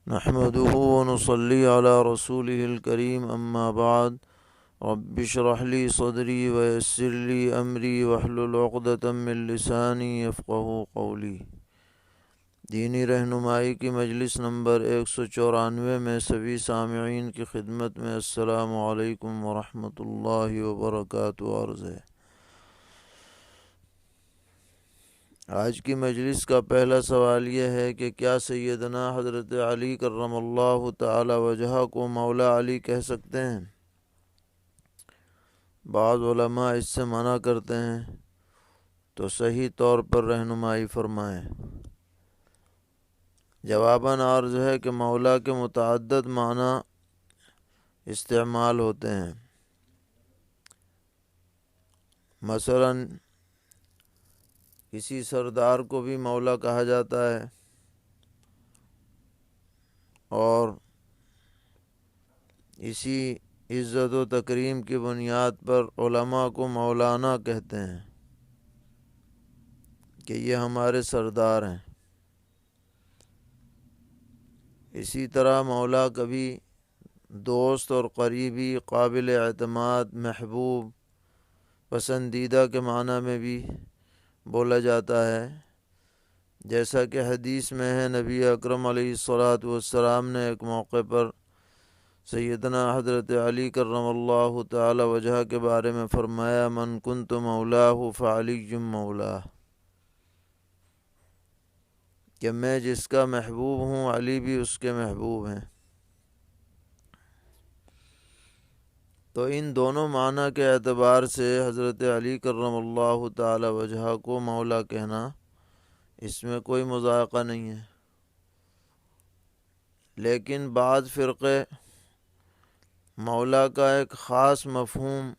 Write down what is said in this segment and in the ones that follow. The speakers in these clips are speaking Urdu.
نحمده ونصلي على رسوله الكريم أما بعد رب اشرح لي صدري ويسر لي أمري واحلل عقدة من لساني يفقهوا قولي۔ دینی رہنمائی کی مجلس نمبر 194 میں سبھی سامعین کی خدمت میں السلام علیکم ورحمۃ اللہ وبرکاتہ عرض ہے۔ آج کی مجلس کا پہلا سوال یہ ہے کہ کیا سیدنا حضرت علی کرم اللہ تعالی وجہہ کو مولا علی کہہ سکتے ہیں؟ بعض علماء اس سے منع کرتے ہیں، تو صحیح طور پر رہنمائی فرمائیں۔ جواباً عرض ہے کہ مولا کے متعدد معنی استعمال ہوتے ہیں۔ مثلاً کسی سردار کو بھی مولا کہا جاتا ہے، اور اسی عزت و تکریم کی بنیاد پر علماء کو مولانا کہتے ہیں کہ یہ ہمارے سردار ہیں۔ اسی طرح مولا کبھی دوست اور قریبی، قابل اعتماد، محبوب، پسندیدہ کے معنی میں بھی بولا جاتا ہے، جیسا کہ حدیث میں ہے۔ نبی اکرم علیہ الصلاۃ والسلام نے ایک موقع پر سیدنا حضرت علی کرم اللہ تعالی وجہ کے بارے میں فرمایا، من کنت مولاہ فعلی مولاہ، کہ میں جس کا محبوب ہوں علی بھی اس کے محبوب ہیں۔ تو ان دونوں معنی کے اعتبار سے حضرت علی کرم اللہ تعالی وجہ کو مولا کہنا، اس میں کوئی مذائقہ نہیں ہے۔ لیکن بعض فرقے مولا کا ایک خاص مفہوم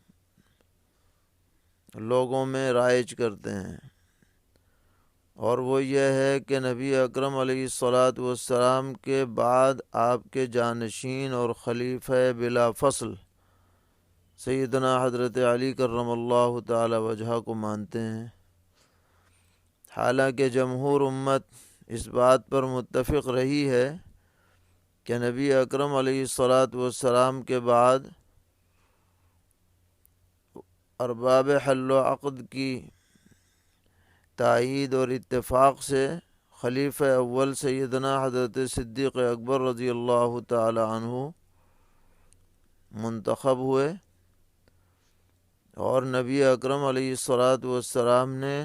لوگوں میں رائج کرتے ہیں، اور وہ یہ ہے کہ نبی اکرم علیہ الصلاۃ والسلام کے بعد آپ کے جانشین اور خلیفہ بلا فصل سیدنا حضرت علی کرم اللہ تعالی وجہ کو مانتے ہیں، حالانکہ جمہور امت اس بات پر متفق رہی ہے کہ نبی اکرم علیہ الصلاۃ والسلام کے بعد ارباب حل و عقد کی تائید اور اتفاق سے خلیفہ اول سیدنا حضرت صدیق اکبر رضی اللہ تعالی عنہ منتخب ہوئے، اور نبی اکرم علیہ الصلاۃ والسلام نے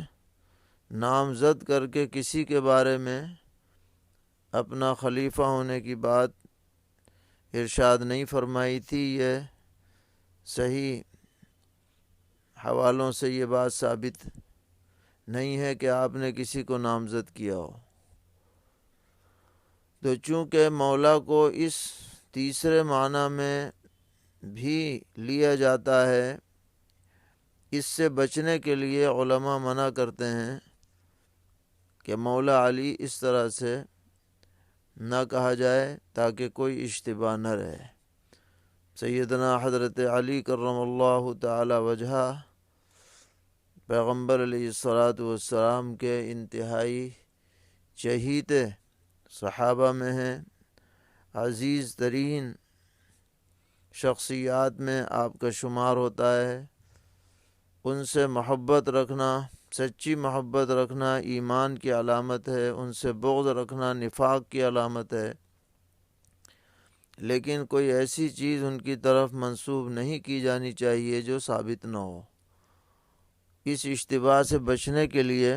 نامزد کر کے کسی کے بارے میں اپنا خلیفہ ہونے کی بات ارشاد نہیں فرمائی تھی۔ یہ صحیح حوالوں سے یہ بات ثابت نہیں ہے کہ آپ نے کسی کو نامزد کیا ہو۔ تو چونکہ مولا کو اس تیسرے معنی میں بھی لیا جاتا ہے، اس سے بچنے کے لیے علماء منع کرتے ہیں کہ مولا علی اس طرح سے نہ کہا جائے، تاکہ کوئی اشتباہ نہ رہے۔ سیدنا حضرت علی کرم اللہ تعالی وجہ پیغمبر علیہ الصلاۃ والسلام کے انتہائی چہیتے صحابہ میں ہیں، عزیز ترین شخصیات میں آپ کا شمار ہوتا ہے۔ ان سے محبت رکھنا، سچی محبت رکھنا ایمان کی علامت ہے، ان سے بغض رکھنا نفاق کی علامت ہے۔ لیکن کوئی ایسی چیز ان کی طرف منسوب نہیں کی جانی چاہیے جو ثابت نہ ہو۔ اس اشتباہ سے بچنے کے لیے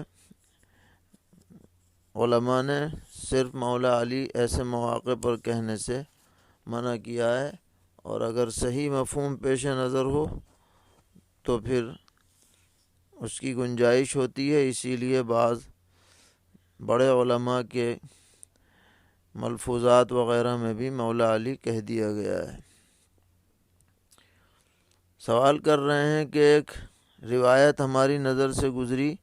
علماء نے صرف مولا علی ایسے مواقع پر کہنے سے منع کیا ہے، اور اگر صحیح مفہوم پیش نظر ہو تو پھر اس کی گنجائش ہوتی ہے۔ اسی لیے بعض بڑے علماء کے ملفوظات وغیرہ میں بھی مولا علی کہہ دیا گیا ہے۔ سوال کر رہے ہیں کہ ایک روایت ہماری نظر سے گزری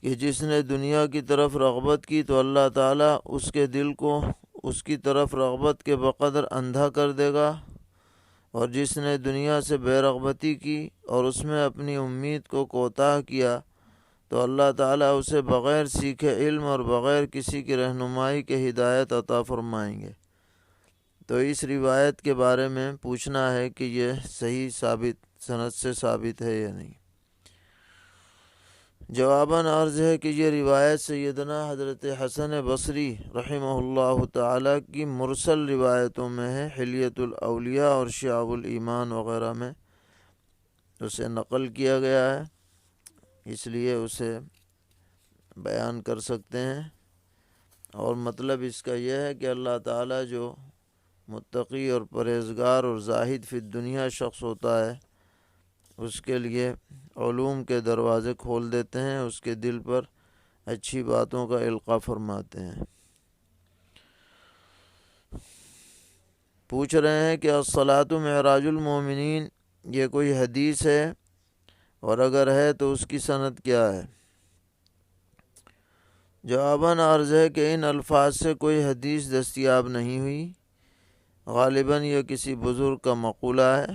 کہ جس نے دنیا کی طرف رغبت کی تو اللہ تعالیٰ اس کے دل کو اس کی طرف رغبت کے بقدر اندھا کر دے گا، اور جس نے دنیا سے بے رغبتی کی اور اس میں اپنی امید کو کوتاہ کیا تو اللہ تعالیٰ اسے بغیر سیکھے علم اور بغیر کسی کی رہنمائی کے ہدایت عطا فرمائیں گے۔ تو اس روایت کے بارے میں پوچھنا ہے کہ یہ صحیح سند سے ثابت ہے یا نہیں۔ جواباً عرض ہے کہ یہ روایت سیدنا حضرت حسن بصری رحمہ اللہ تعالیٰ کی مرسل روایتوں میں ہے۔ حلیۃ الاولیاء اور شعب الایمان وغیرہ میں اسے نقل کیا گیا ہے، اس لیے اسے بیان کر سکتے ہیں۔ اور مطلب اس کا یہ ہے کہ اللہ تعالیٰ جو متقی اور پرہیزگار اور زاہد فی الدنیا شخص ہوتا ہے، اس کے لیے علوم کے دروازے کھول دیتے ہیں، اس کے دل پر اچھی باتوں کا القاء فرماتے ہیں۔ پوچھ رہے ہیں کہ الصلاۃ معراج المومنین یہ کوئی حدیث ہے، اور اگر ہے تو اس کی سند کیا ہے؟ جواباً عرض ہے کہ ان الفاظ سے کوئی حدیث دستیاب نہیں ہوئی۔ غالباً یہ کسی بزرگ کا مقولہ ہے،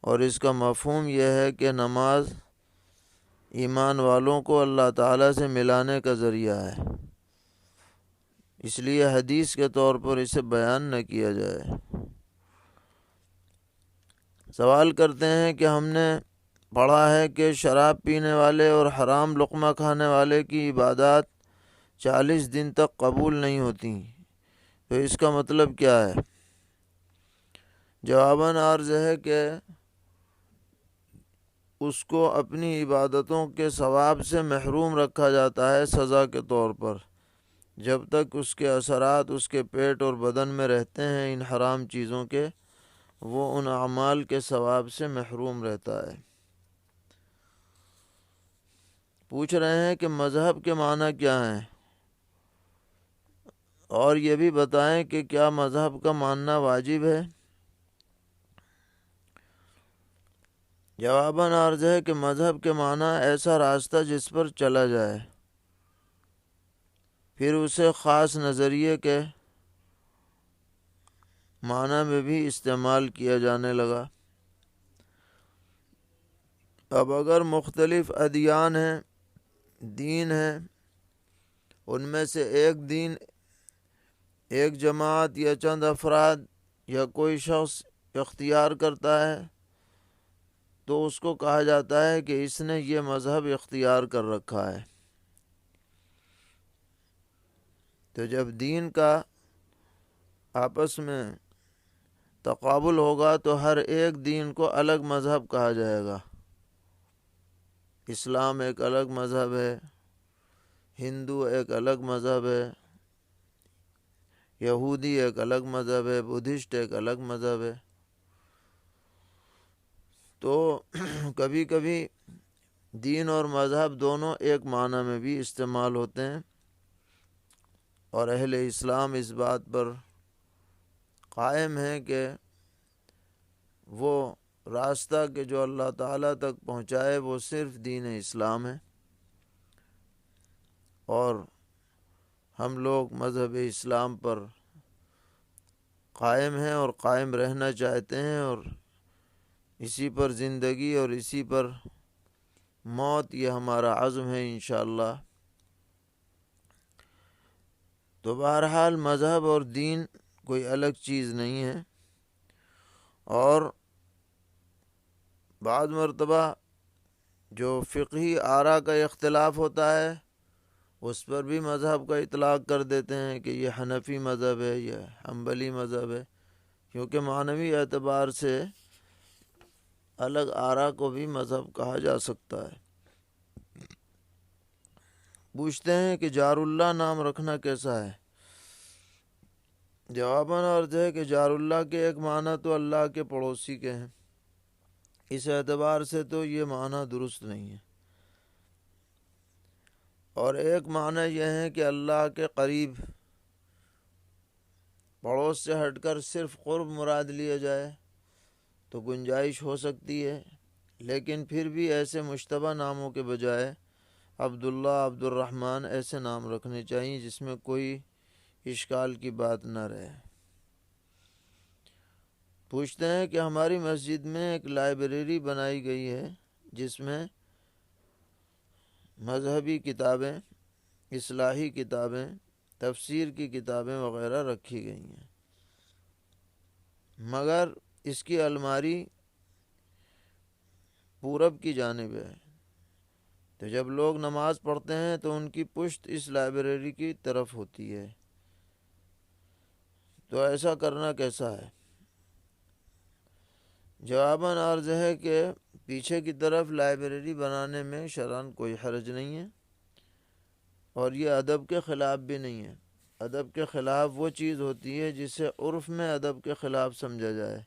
اور اس کا مفہوم یہ ہے کہ نماز ایمان والوں کو اللہ تعالیٰ سے ملانے کا ذریعہ ہے، اس لیے حدیث کے طور پر اسے بیان نہ کیا جائے۔ سوال کرتے ہیں کہ ہم نے پڑھا ہے کہ شراب پینے والے اور حرام لقمہ کھانے والے کی عبادات 40 دن تک قبول نہیں ہوتی، تو اس کا مطلب کیا ہے؟ جواباً عرض ہے کہ اس کو اپنی عبادتوں کے ثواب سے محروم رکھا جاتا ہے سزا کے طور پر، جب تک اس کے اثرات اس کے پیٹ اور بدن میں رہتے ہیں ان حرام چیزوں کے، وہ ان اعمال کے ثواب سے محروم رہتا ہے۔ پوچھ رہے ہیں کہ مذہب کے معنی کیا ہیں، اور یہ بھی بتائیں کہ کیا مذہب کا ماننا واجب ہے؟ جواباً عرض ہے کہ مذہب کے معنی ایسا راستہ جس پر چلا جائے، پھر اسے خاص نظریے کے معنی میں بھی استعمال کیا جانے لگا۔ اب اگر مختلف ادیان ہیں، دین ہیں، ان میں سے ایک دین ایک جماعت یا چند افراد یا کوئی شخص اختیار کرتا ہے، تو اس کو کہا جاتا ہے کہ اس نے یہ مذہب اختیار کر رکھا ہے۔ تو جب دین کا آپس میں تقابل ہوگا تو ہر ایک دین کو الگ مذہب کہا جائے گا۔ اسلام ایک الگ مذہب ہے، ہندو ایک الگ مذہب ہے، یہودی ایک الگ مذہب ہے، بدھسٹ ایک الگ مذہب ہے۔ تو کبھی کبھی دین اور مذہب دونوں ایک معنی میں بھی استعمال ہوتے ہیں، اور اہل اسلام اس بات پر قائم ہیں کہ وہ راستہ کہ جو اللہ تعالیٰ تک پہنچائے وہ صرف دین اسلام ہے، اور ہم لوگ مذہب اسلام پر قائم ہیں اور قائم رہنا چاہتے ہیں، اور اسی پر زندگی اور اسی پر موت، یہ ہمارا عزم ہے انشاءاللہ۔ تو بہرحال مذہب اور دین کوئی الگ چیز نہیں ہے، اور بعض مرتبہ جو فقہی آراء کا اختلاف ہوتا ہے اس پر بھی مذہب کا اطلاق کر دیتے ہیں کہ یہ حنفی مذہب ہے، یہ حنبلی مذہب ہے، کیونکہ معنوی اعتبار سے الگ آراء کو بھی مذہب کہا جا سکتا ہے۔ پوچھتے ہیں کہ جار اللہ نام رکھنا کیسا ہے؟ جواباً عرض ہے کہ جار اللہ کے ایک معنی تو اللہ کے پڑوسی کے ہیں، اس اعتبار سے تو یہ معنی درست نہیں ہے، اور ایک معنی یہ ہے کہ اللہ کے قریب، پڑوس سے ہٹ کر صرف قرب مراد لیا جائے تو گنجائش ہو سکتی ہے، لیکن پھر بھی ایسے مشتبہ ناموں کے بجائے عبداللہ، عبد الرحمن ایسے نام رکھنے چاہیے جس میں کوئی اشکال کی بات نہ رہے۔ پوچھتے ہیں کہ ہماری مسجد میں ایک لائبریری بنائی گئی ہے جس میں مذہبی کتابیں، اصلاحی کتابیں، تفسیر کی کتابیں وغیرہ رکھی گئی ہیں، مگر اس کی الماری پورب کی جانب ہے، تو جب لوگ نماز پڑھتے ہیں تو ان کی پشت اس لائبریری کی طرف ہوتی ہے، تو ایسا کرنا کیسا ہے؟ جواباً عرض ہے کہ پیچھے کی طرف لائبریری بنانے میں شرعاً کوئی حرج نہیں ہے، اور یہ ادب کے خلاف بھی نہیں ہے۔ ادب کے خلاف وہ چیز ہوتی ہے جسے عرف میں ادب کے خلاف سمجھا جائے،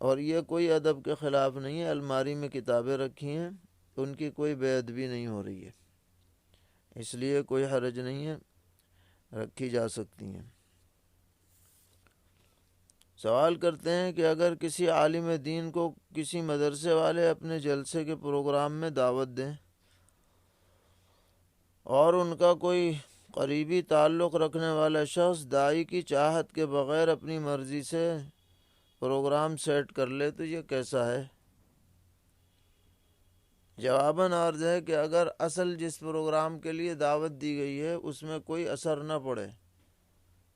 اور یہ کوئی ادب کے خلاف نہیں ہے۔ الماری میں کتابیں رکھی ہیں، ان کی کوئی بے ادبی نہیں ہو رہی ہے، اس لیے کوئی حرج نہیں ہے، رکھی جا سکتی ہیں۔ سوال کرتے ہیں کہ اگر کسی عالم دین کو کسی مدرسے والے اپنے جلسے کے پروگرام میں دعوت دیں اور ان کا کوئی قریبی تعلق رکھنے والا شخص داعی کی چاہت کے بغیر اپنی مرضی سے پروگرام سیٹ کر لے تو یہ کیسا ہے؟ جواباً عرض ہے کہ اگر اصل جس پروگرام کے لیے دعوت دی گئی ہے اس میں کوئی اثر نہ پڑے،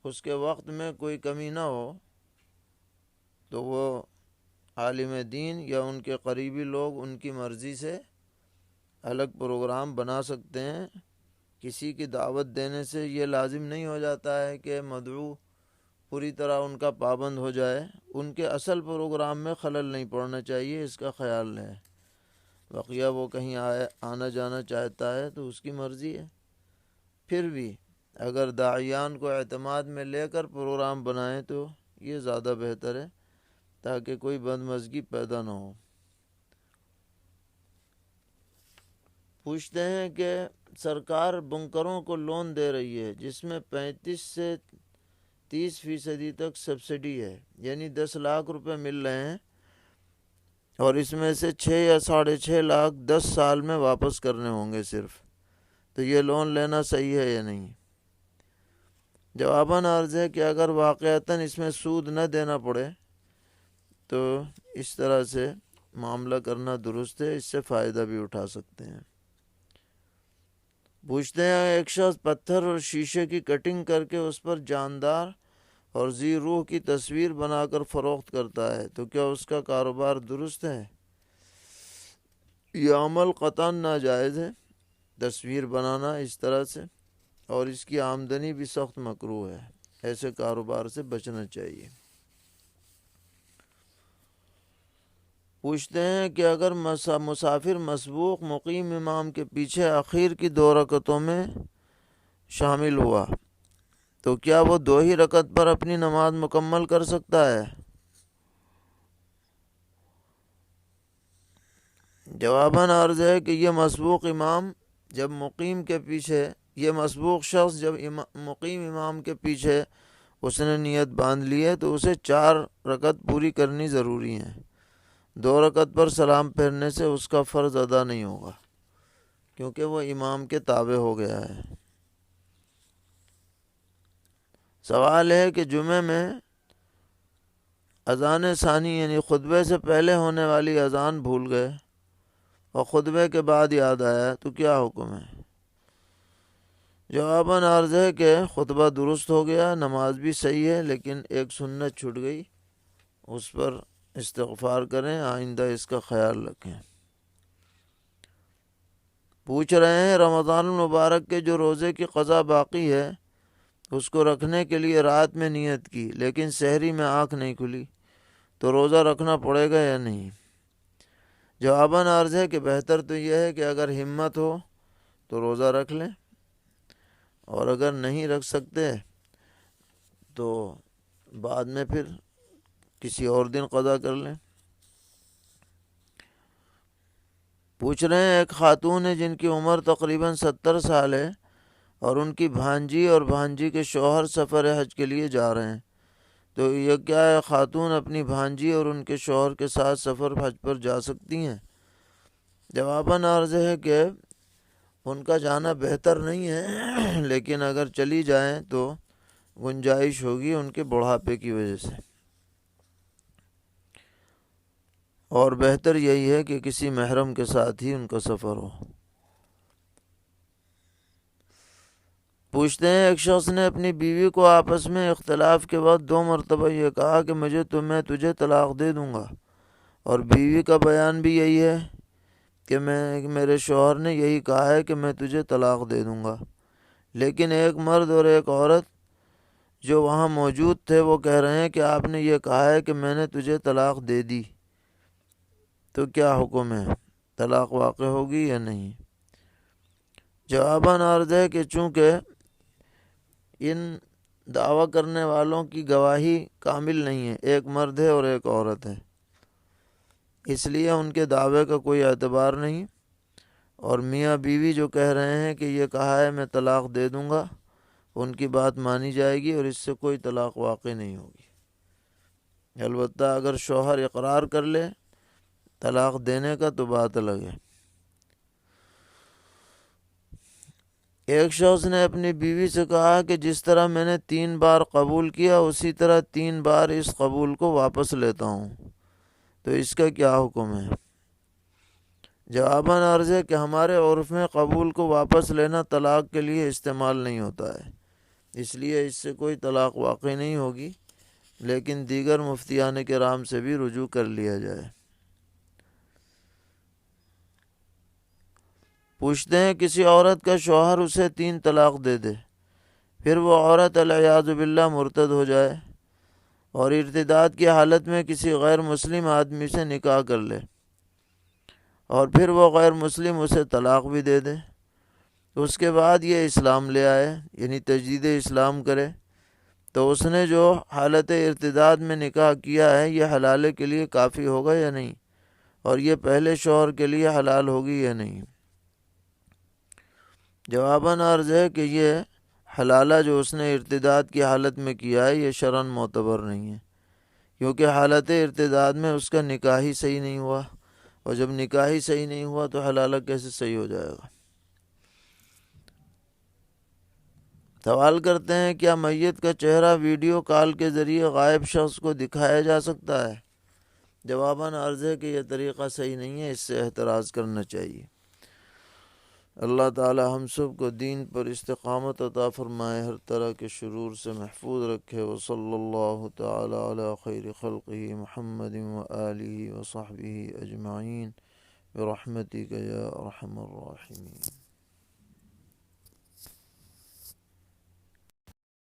اس کے وقت میں کوئی کمی نہ ہو، تو وہ عالم دین یا ان کے قریبی لوگ ان کی مرضی سے الگ پروگرام بنا سکتے ہیں۔ کسی کی دعوت دینے سے یہ لازم نہیں ہو جاتا ہے کہ مدعو پوری طرح ان کا پابند ہو جائے، ان کے اصل پروگرام میں خلل نہیں پڑنا چاہیے، اس کا خیال ہے۔ بقیہ وہ کہیں آنا جانا چاہتا ہے تو اس کی مرضی ہے۔ پھر بھی اگر داعیان کو اعتماد میں لے کر پروگرام بنائیں تو یہ زیادہ بہتر ہے، تاکہ کوئی بدمزگی پیدا نہ ہو۔ پوچھتے ہیں کہ سرکار بنکروں کو لون دے رہی ہے جس میں 35 سے 30% تک سبسڈی ہے، یعنی 10 لاکھ روپے مل رہے ہیں، اور اس میں سے 6 یا 6.5 لاکھ 10 سال میں واپس کرنے ہوں گے صرف، تو یہ لون لینا صحیح ہے یا نہیں؟ جواباً عرض ہے کہ اگر واقعتاً اس میں سود نہ دینا پڑے تو اس طرح سے معاملہ کرنا درست ہے، اس سے فائدہ بھی اٹھا سکتے ہیں۔ پوچھتے ہیں ایک شخص پتھر اور شیشے کی کٹنگ کر کے اس پر جاندار اور ذی روح کی تصویر بنا کر فروخت کرتا ہے تو کیا اس کا کاروبار درست ہے؟ یہ عمل قطعاً ناجائز ہے، تصویر بنانا اس طرح سے، اور اس کی آمدنی بھی سخت مکروہ ہے، ایسے کاروبار سے بچنا چاہیے۔ پوچھتے ہیں کہ اگر مسافر مسبوق مقیم امام کے پیچھے آخر کی 2 رکعتوں میں شامل ہوا تو کیا وہ 2 ہی رکعت پر اپنی نماز مکمل کر سکتا ہے؟ جواباً عرض ہے کہ یہ مسبوق شخص جب مقیم امام کے پیچھے اس نے نیت باندھ لی ہے تو اسے 4 رکعت پوری کرنی ضروری ہیں۔ 2 رکعت پر سلام پھیرنے سے اس کا فرض ادا نہیں ہوگا، کیونکہ وہ امام کے تابع ہو گیا ہے۔ سوال ہے کہ جمعے میں اذان ثانی یعنی خطبے سے پہلے ہونے والی اذان بھول گئے اور خطبے کے بعد یاد آیا تو کیا حکم ہے؟ جواباً عرض ہے کہ خطبہ درست ہو گیا، نماز بھی صحیح ہے، لیکن ایک سنت چھوٹ گئی، اس پر استغفار کریں، آئندہ اس کا خیال رکھیں۔ پوچھ رہے ہیں رمضان المبارک کے جو روزے کی قضا باقی ہے اس کو رکھنے کے لیے رات میں نیت کی لیکن سحری میں آنکھ نہیں کھلی تو روزہ رکھنا پڑے گا یا نہیں؟ جواباً عرض ہے کہ بہتر تو یہ ہے کہ اگر ہمت ہو تو روزہ رکھ لیں، اور اگر نہیں رکھ سکتے تو بعد میں پھر کسی اور دن قضا کر لیں۔ پوچھ رہے ہیں ایک خاتون ہے جن کی عمر تقریباً 70 سال ہے اور ان کی بھانجی اور بھانجی کے شوہر سفر حج کے لیے جا رہے ہیں، تو یہ کیا ہے خاتون اپنی بھانجی اور ان کے شوہر کے ساتھ سفر حج پر جا سکتی ہیں؟ جواباً عرض ہے کہ ان کا جانا بہتر نہیں ہے، لیکن اگر چلی جائیں تو گنجائش ہوگی ان کے بڑھاپے کی وجہ سے، اور بہتر یہی ہے کہ کسی محرم کے ساتھ ہی ان کا سفر ہو۔ پوچھتے ہیں ایک شخص نے اپنی بیوی کو آپس میں اختلاف کے بعد 2 مرتبہ یہ کہا کہ میں تجھے طلاق دے دوں گا، اور بیوی کا بیان بھی یہی ہے کہ میرے شوہر نے یہی کہا ہے کہ میں تجھے طلاق دے دوں گا، لیکن ایک مرد اور ایک عورت جو وہاں موجود تھے وہ کہہ رہے ہیں کہ آپ نے یہ کہا ہے کہ میں نے تجھے طلاق دے دی، تو کیا حکم ہے؟ طلاق واقع ہوگی یا نہیں؟ جواباً عرض ہے کہ چونکہ ان دعویٰ کرنے والوں کی گواہی کامل نہیں ہے، ایک مرد ہے اور ایک عورت ہے، اس لیے ان کے دعوے کا کوئی اعتبار نہیں، اور میاں بیوی جو کہہ رہے ہیں کہ یہ کہا ہے میں طلاق دے دوں گا، ان کی بات مانی جائے گی اور اس سے کوئی طلاق واقع نہیں ہوگی۔ البتہ اگر شوہر اقرار کر لے طلاق دینے کا تو بات الگ ہے۔ ایک شخص نے اپنی بیوی سے کہا کہ جس طرح میں نے 3 بار قبول کیا اسی طرح 3 بار اس قبول کو واپس لیتا ہوں، تو اس کا کیا حکم ہے؟ جواباً عرض ہے کہ ہمارے عرف میں قبول کو واپس لینا طلاق کے لیے استعمال نہیں ہوتا ہے، اس لیے اس سے کوئی طلاق واقع نہیں ہوگی، لیکن دیگر مفتیان کرام سے بھی رجوع کر لیا جائے۔ پوچھتے ہیں کسی عورت کا شوہر اسے 3 طلاق دے دے، پھر وہ عورت العیاذ باللہ مرتد ہو جائے اور ارتداد کی حالت میں کسی غیر مسلم آدمی سے نکاح کر لے، اور پھر وہ غیر مسلم اسے طلاق بھی دے دے، اس کے بعد یہ اسلام لے آئے، یعنی تجدید اسلام کرے، تو اس نے جو حالت ارتداد میں نکاح کیا ہے یہ حلالے کے لیے کافی ہوگا یا نہیں، اور یہ پہلے شوہر کے لیے حلال ہوگی یا نہیں؟ جواباً عرض ہے کہ یہ حلالہ جو اس نے ارتداد کی حالت میں کیا ہے یہ شرعاً معتبر نہیں ہے، کیونکہ حالت ارتداد میں اس کا نکاح ہی صحیح نہیں ہوا، اور جب نکاح ہی صحیح نہیں ہوا تو حلالہ کیسے صحیح ہو جائے گا؟ سوال کرتے ہیں کیا میت کا چہرہ ویڈیو کال کے ذریعے غائب شخص کو دکھایا جا سکتا ہے؟ جواباً عرض ہے کہ یہ طریقہ صحیح نہیں ہے، اس سے احتراز کرنا چاہیے۔ اللہ تعالی ہم سب کو دین پر استقامت عطا فرمائے، ہر طرح کے شرور سے محفوظ رکھے۔ وصلی اللہ تعالی علی خیر خلقہ محمد وآلہ وصحبہ اجمعین برحمتک یا ارحم الراحمین۔